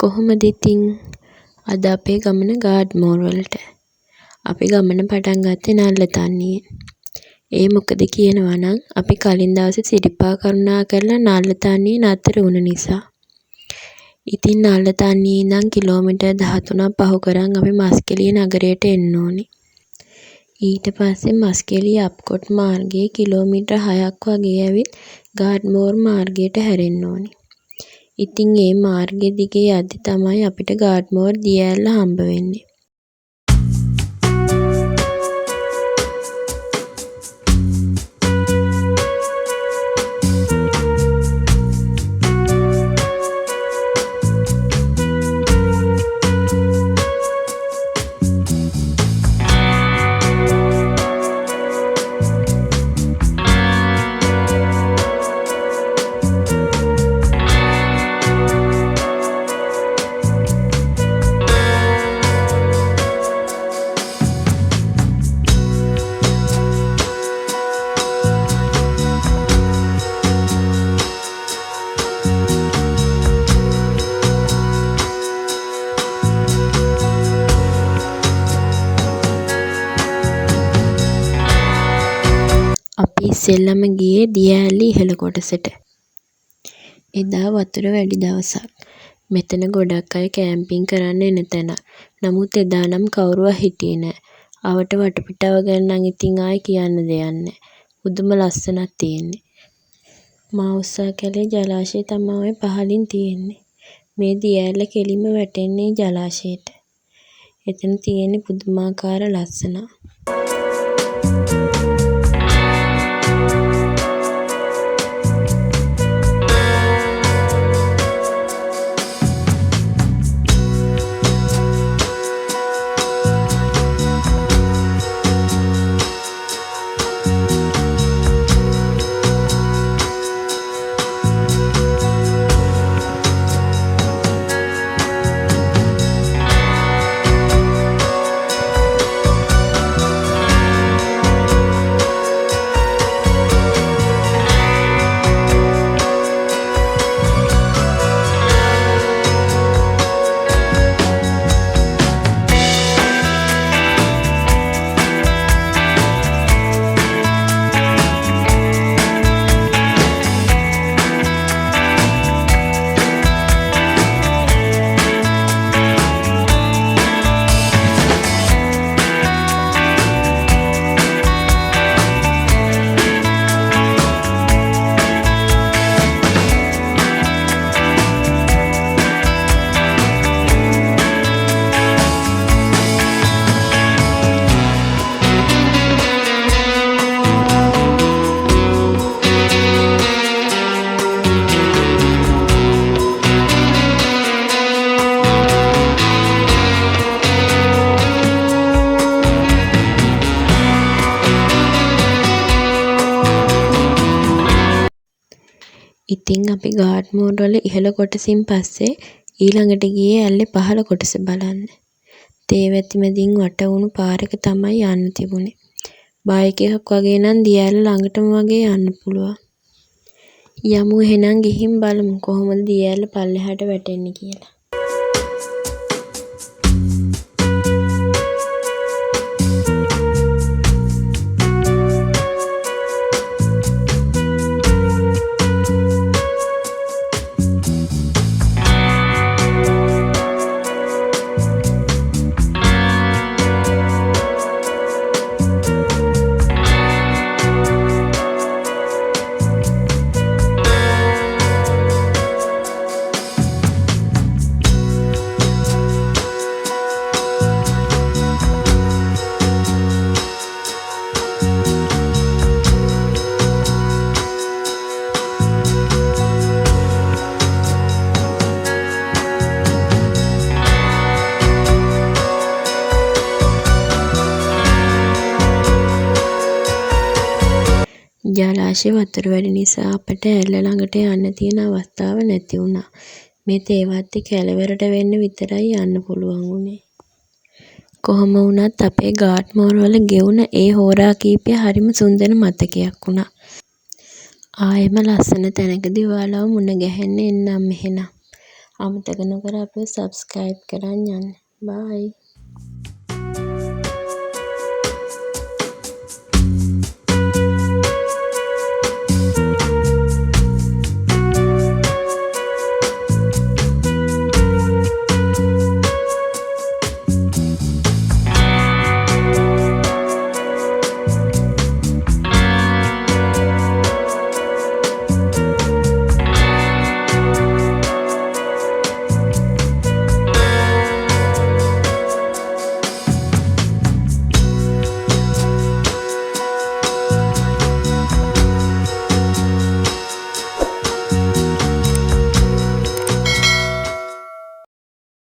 කොහොමද ඉතින් අද අපේ ගමන ගාඩ්මෝර් වලට. අපි ගමන පටන් ගත්තේ නල්ලතන්නියෙන්. ඒ මොකද කියනවා නම් අපි කලින් දවසේ සිරිපා කරුණා කරලා නල්ලතන්නියේ නතර වුණ නිසා. ඉතින් නල්ලතන්නියේ ඉඳන් කිලෝමීටර් 13ක් පහු කරන් අපි මස්කෙලිය නගරයට එන්න ඕනේ. ඊට පස්සේ මස්කෙලිය අප්කොට් මාර්ගයේ කිලෝමීටර් 6ක් වගේ ඇවිත් ගාඩ්මෝර් මාර්ගයට හැරෙන්න ඕනේ. ඉතින් ඒ මාර්ගෙ දිගේ යද්දි තමයි අපිට ගාඩ්මෝර් දිය ඇල්ල හම්බ වෙන්නේ. අපි ඉස්සෙල්ලම ගියේ දිය ඇල්ලේ ඉහළ කොටසට. එදා වතුර වැඩි දවසක්. මෙතන ගොඩක් අය කැම්පින් කරන්න එන තැනක්. නමුත් එදා නම් කවුරුවත් හිටියේ නෑ. අවට වටපිටාව ගැන නම් ඉතින් ආයේ කියන්න දෙයක් නෑ. පුදුම ලස්සනක් තියෙන්නේ. මාඋස්සා කැලේ ජලාශය තමයි ඔය පහළින් තියෙන්නේ. මේ දිය ඇල්ල කෙලින්ම වැටෙන්නේ ජලාශයට. එතන තියෙන්නේ පුදුමාකාර ලස්සනක්. ඉතින් අපි ගාඩ්මෝර් වල ඉහළ කොටසින් පස්සේ ඊළඟට ගියේ ඇල්ලේ පහළ කොටස බලන්න. තේ වැති මැදින් වට වුණු පාරක තමයි යන්න තිබුණේ. බයික් එකක් වගේ නම් දිය ඇල්ල ළඟටම වගේ යන්න පුළුවන්. යමු එහෙනම් ගිහින් බලමු කොහොමද දිය ඇල්ල පල්ලෙහාට වැටෙන්නේ කියලා. ජලාශයේ වතුර වැඩි නිසා අපට ඇල්ල ළඟට යන්න තියෙන අවස්ථාව නැති වුණා. මේ තේවත්තේ කෙළවරට වෙන්න විතරයි යන්න පුළුවන් වුණේ. කොහොම වුණත් අපේ ගාඩ්මෝර් වල ගෙවුන ඒ හෝරා කීපය හරිම සුන්දර මතකයක් වුණා. ආයෙම ලස්සන තැනකදී ඔයාලව මුණ ගැහෙන්න එන්නම් එහෙනම්. අමතක නොකර අපිව සබ්ස්ක්‍රයිබ් කරන් යන්න. බායි.